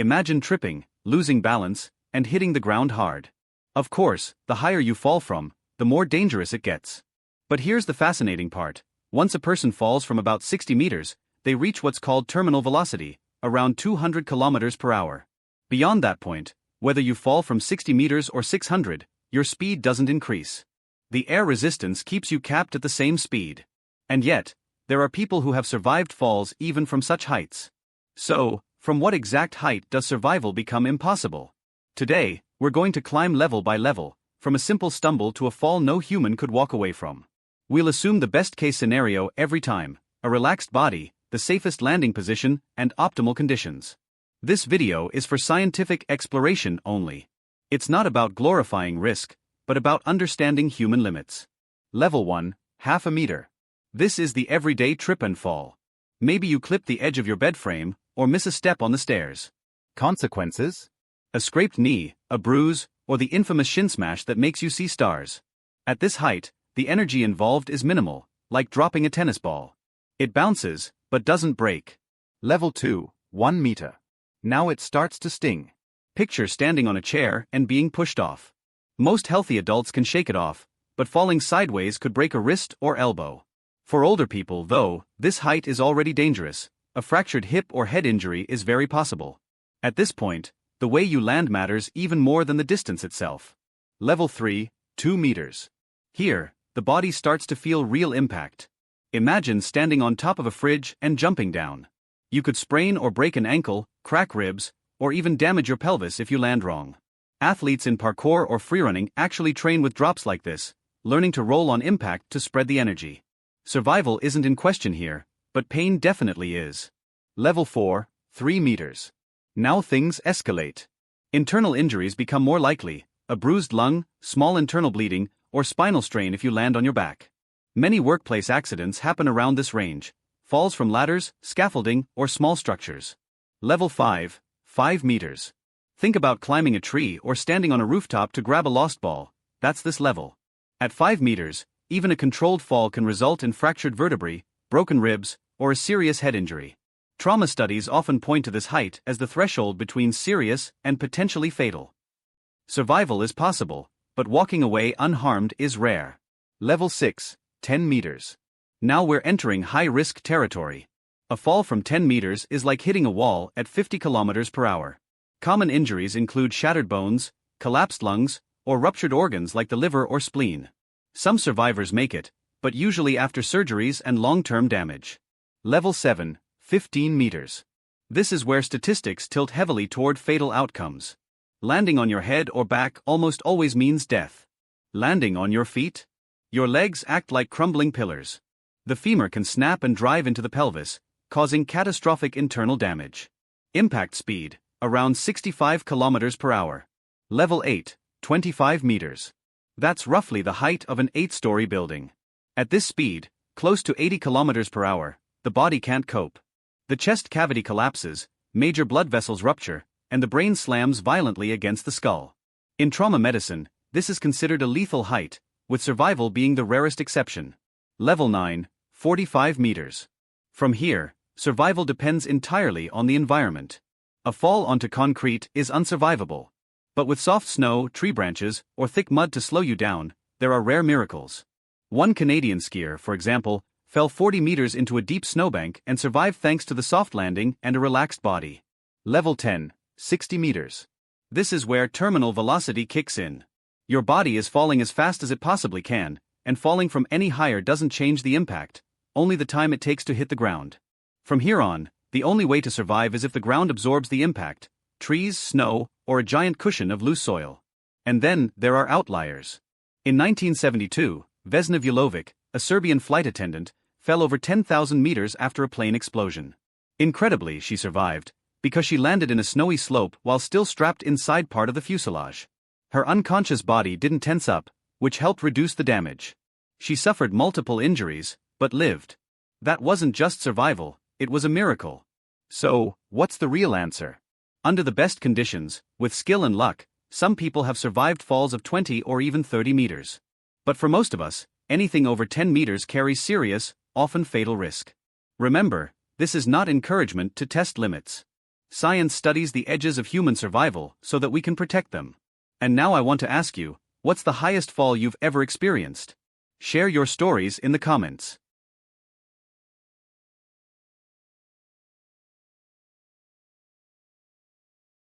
Imagine tripping, losing balance, and hitting the ground hard. Of course, the higher you fall from, the more dangerous it gets. But here's the fascinating part. Once a person falls from about 60 meters, they reach what's called terminal velocity, around 200 kilometers per hour. Beyond that point, whether you fall from 60 meters or 600, your speed doesn't increase. The air resistance keeps you capped at the same speed. And yet, there are people who have survived falls even from such heights. So, from what exact height does survival become impossible? Today, we're going to climb level by level, from a simple stumble to a fall no human could walk away from. We'll assume the best-case scenario every time: a relaxed body, the safest landing position, and optimal conditions. This video is for scientific exploration only. It's not about glorifying risk, but about understanding human limits. Level 1, half a meter. This is the everyday trip and fall. Maybe you clip the edge of your bed frame, or miss a step on the stairs. Consequences? A scraped knee, a bruise, or the infamous shin smash that makes you see stars. At this height, the energy involved is minimal, like dropping a tennis ball. It bounces, but doesn't break. Level 2, 1 meter. Now it starts to sting. Picture standing on a chair and being pushed off. Most healthy adults can shake it off, but falling sideways could break a wrist or elbow. For older people, though, this height is already dangerous. A fractured hip or head injury is very possible. At this point, the way you land matters even more than the distance itself. Level 3, 2 meters. Here, the body starts to feel real impact. Imagine standing on top of a fridge and jumping down. You could sprain or break an ankle, crack ribs, or even damage your pelvis if you land wrong. Athletes in parkour or freerunning actually train with drops like this, learning to roll on impact to spread the energy. Survival isn't in question here, but pain definitely is. Level 4, 3 meters. Now things escalate. Internal injuries become more likely: a bruised lung, small internal bleeding, or spinal strain if you land on your back. Many workplace accidents happen around this range: falls from ladders, scaffolding, or small structures. Level 5, 5 meters. Think about climbing a tree or standing on a rooftop to grab a lost ball. That's this level. At 5 meters, even a controlled fall can result in fractured vertebrae, broken ribs, or a serious head injury. Trauma studies often point to this height as the threshold between serious and potentially fatal. Survival is possible, but walking away unharmed is rare. Level 6, 10 meters. Now we're entering high-risk territory. A fall from 10 meters is like hitting a wall at 50 kilometers per hour. Common injuries include shattered bones, collapsed lungs, or ruptured organs like the liver or spleen. Some survivors make it, but usually after surgeries and long-term damage. Level 7, 15 meters. This is where statistics tilt heavily toward fatal outcomes. Landing on your head or back almost always means death. Landing on your feet? Your legs act like crumbling pillars. The femur can snap and drive into the pelvis, causing catastrophic internal damage. Impact speed, around 65 kilometers per hour. Level 8, 25 meters. That's roughly the height of an 8-story building. At this speed, close to 80 kilometers per hour, the body can't cope. The chest cavity collapses, major blood vessels rupture, and the brain slams violently against the skull. In trauma medicine, this is considered a lethal height, with survival being the rarest exception. Level 9, 45 meters. From here, survival depends entirely on the environment. A fall onto concrete is unsurvivable. But with soft snow, tree branches, or thick mud to slow you down, there are rare miracles. One Canadian skier, for example, fell 40 meters into a deep snowbank and survived thanks to the soft landing and a relaxed body. Level 10, 60 meters. This is where terminal velocity kicks in. Your body is falling as fast as it possibly can, and falling from any higher doesn't change the impact, only the time it takes to hit the ground. From here on, the only way to survive is if the ground absorbs the impact: trees, snow, or a giant cushion of loose soil. And then, there are outliers. In 1972, Vesna Vulovic, a Serbian flight attendant, fell over 10,000 meters after a plane explosion. Incredibly, she survived, because she landed in a snowy slope while still strapped inside part of the fuselage. Her unconscious body didn't tense up, which helped reduce the damage. She suffered multiple injuries, but lived. That wasn't just survival, it was a miracle. So, what's the real answer? Under the best conditions, with skill and luck, some people have survived falls of 20 or even 30 meters. But for most of us, anything over 10 meters carries serious, often fatal risk. Remember, this is not encouragement to test limits. Science studies the edges of human survival so that we can protect them. And now I want to ask you, what's the highest fall you've ever experienced? Share your stories in the comments.